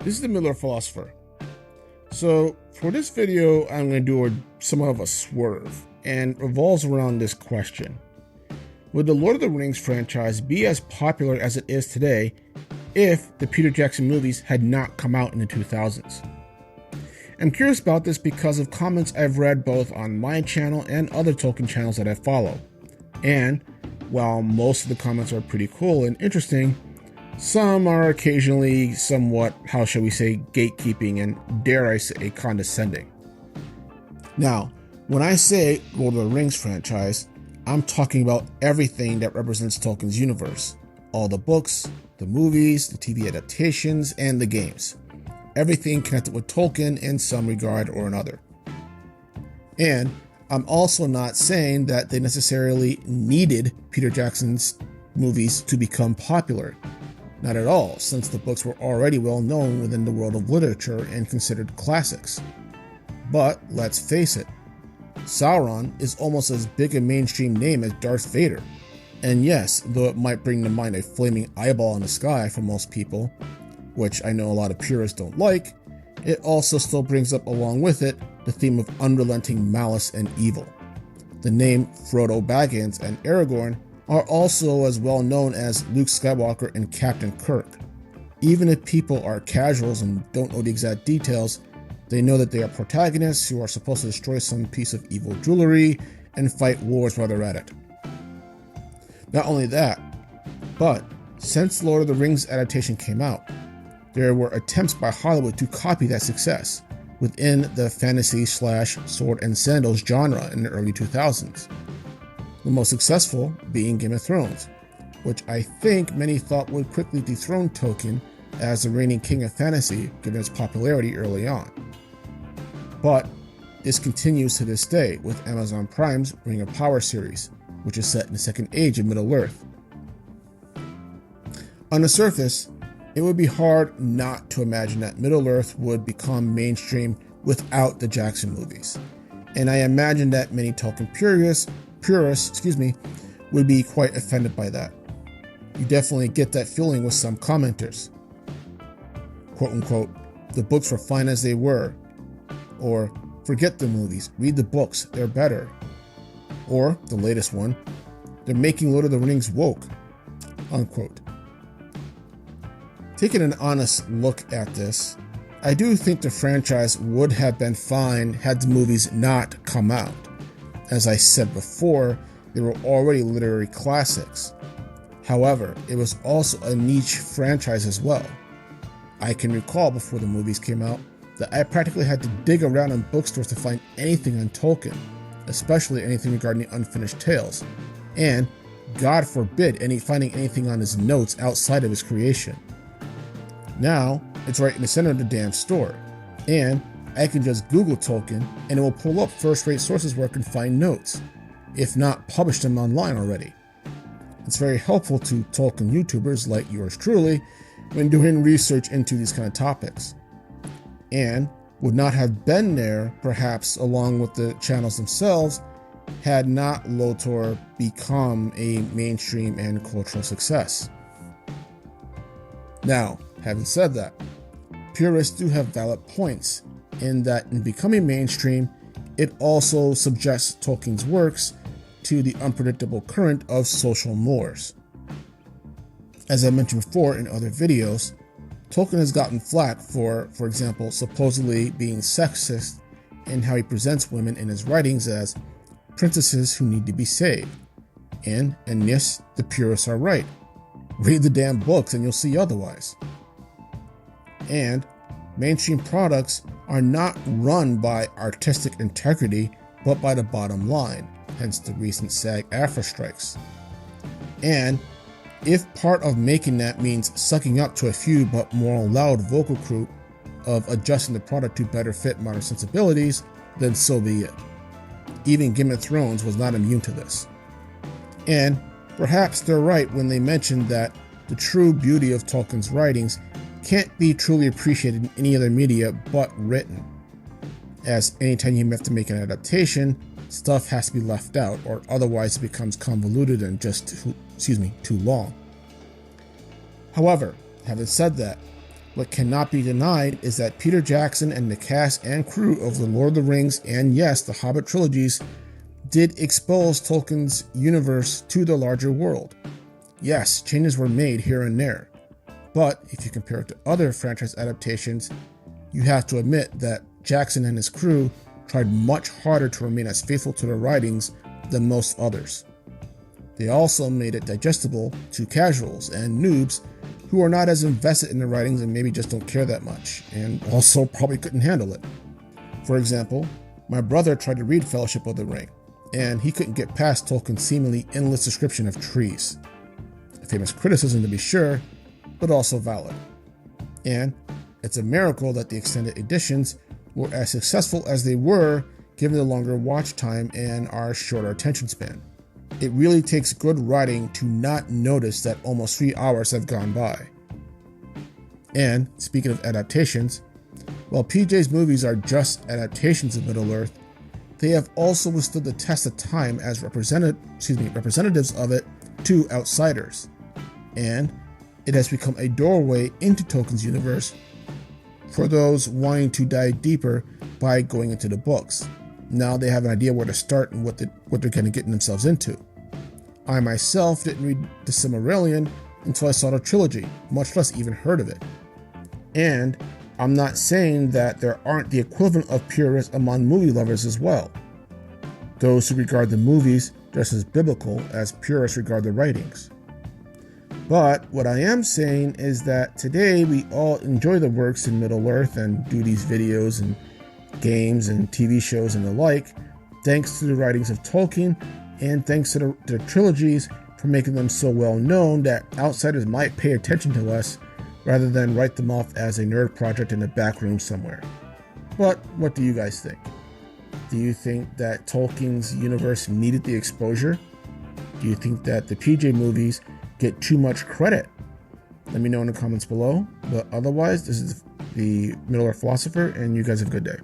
This is the Miller Philosopher. So for this video, I'm going to do somewhat of a swerve, and revolves around this question. Would the Lord of the Rings franchise be as popular as it is today if the Peter Jackson movies had not come out in the 2000s? I'm curious about this because of comments I've read both on my channel and other Tolkien channels that I follow. And while most of the comments are pretty cool and interesting, some are occasionally somewhat, how shall we say, gatekeeping and, dare I say, condescending. Now, when I say Lord of the Rings franchise, I'm talking about everything that represents Tolkien's universe. All the books, the movies, the TV adaptations, and the games. Everything connected with Tolkien in some regard or another. And I'm also not saying that they necessarily needed Peter Jackson's movies to become popular. Not at all, since the books were already well known within the world of literature and considered classics. But let's face it, Sauron is almost as big a mainstream name as Darth Vader. And yes, though it might bring to mind a flaming eyeball in the sky for most people, which I know a lot of purists don't like, it also still brings up along with it the theme of unrelenting malice and evil. The name Frodo Baggins and Aragorn are also as well known as Luke Skywalker and Captain Kirk. Even if people are casuals and don't know the exact details, they know that they are protagonists who are supposed to destroy some piece of evil jewelry and fight wars while they're at it. Not only that, but since Lord of the Rings adaptation came out, there were attempts by Hollywood to copy that success within the fantasy/sword and sandals genre in the early 2000s. The most successful being Game of Thrones, which I think many thought would quickly dethrone Tolkien as the reigning king of fantasy given its popularity early on. But this continues to this day with Amazon Prime's Ring of Power series, which is set in the Second Age of Middle-earth. On the surface, it would be hard not to imagine that Middle-earth would become mainstream without the Jackson movies, and I imagine that many Tolkien purists would be quite offended by that. You definitely get that feeling with some commenters. Quote unquote, the books were fine as they were, or forget the movies, read the books, they're better. Or, the latest one, they're making Lord of the Rings woke, unquote. Taking an honest look at this, I do think the franchise would have been fine had the movies not come out. As I said before, they were already literary classics. However, it was also a niche franchise as well. I can recall before the movies came out that I practically had to dig around in bookstores to find anything on Tolkien, especially anything regarding the unfinished tales, and, God forbid, finding anything on his notes outside of his creation. Now, it's right in the center of the damn store, and I can just Google Tolkien and it will pull up first-rate sources where I can find notes, if not publish them online already. It's very helpful to Tolkien YouTubers like yours truly when doing research into these kind of topics, and would not have been there, perhaps along with the channels themselves, had not LOTR become a mainstream and cultural success. Now, having said that, purists do have valid points in that in becoming mainstream, it also subjects Tolkien's works to the unpredictable current of social mores. As I mentioned before in other videos, Tolkien has gotten flack for example, supposedly being sexist in how he presents women in his writings as princesses who need to be saved. And yes, the purists are right. Read the damn books and you'll see otherwise. And mainstream products are not run by artistic integrity, but by the bottom line, hence the recent SAG-AFTRA strikes. And if part of making that means sucking up to a few but more loud vocal crew of adjusting the product to better fit modern sensibilities, then so be it. Even Game of Thrones was not immune to this. And perhaps they're right when they mention that the true beauty of Tolkien's writings can't be truly appreciated in any other media but written, as anytime you have to make an adaptation, stuff has to be left out, or otherwise it becomes convoluted and just too long. However, having said that, What cannot be denied is that Peter Jackson and the cast and crew of The Lord of the Rings and yes, the Hobbit trilogies did expose Tolkien's universe to the larger world. Yes, changes were made here and there, but if you compare it to other franchise adaptations, you have to admit that Jackson and his crew tried much harder to remain as faithful to their writings than most others. They also made it digestible to casuals and noobs who are not as invested in the writings and maybe just don't care that much, and also probably couldn't handle it. For example, my brother tried to read Fellowship of the Ring, and he couldn't get past Tolkien's seemingly endless description of trees. A famous criticism to be sure, but also valid. And it's a miracle that the extended editions were as successful as they were given the longer watch time and our shorter attention span. It really takes good writing to not notice that almost 3 hours have gone by. And speaking of adaptations, while PJ's movies are just adaptations of Middle-earth, they have also withstood the test of time as representatives of it to outsiders. And it has become a doorway into Tolkien's universe for those wanting to dive deeper by going into the books. Now they have an idea where to start and what they're kind of getting themselves into. I myself didn't read the Silmarillion until I saw the trilogy, much less even heard of it. And I'm not saying that there aren't the equivalent of purists among movie lovers as well. Those who regard the movies just as biblical as purists regard the writings. But what I am saying is that today we all enjoy the works in Middle-earth and do these videos and games and TV shows and the like, thanks to the writings of Tolkien and thanks to the trilogies for making them so well known that outsiders might pay attention to us rather than write them off as a nerd project in a back room somewhere. But what do you guys think? Do you think that Tolkien's universe needed the exposure? Do you think that the PJ movies get too much credit? Let me know in the comments below. But otherwise, this is the Middle-earth Philosopher, and you guys have a good day.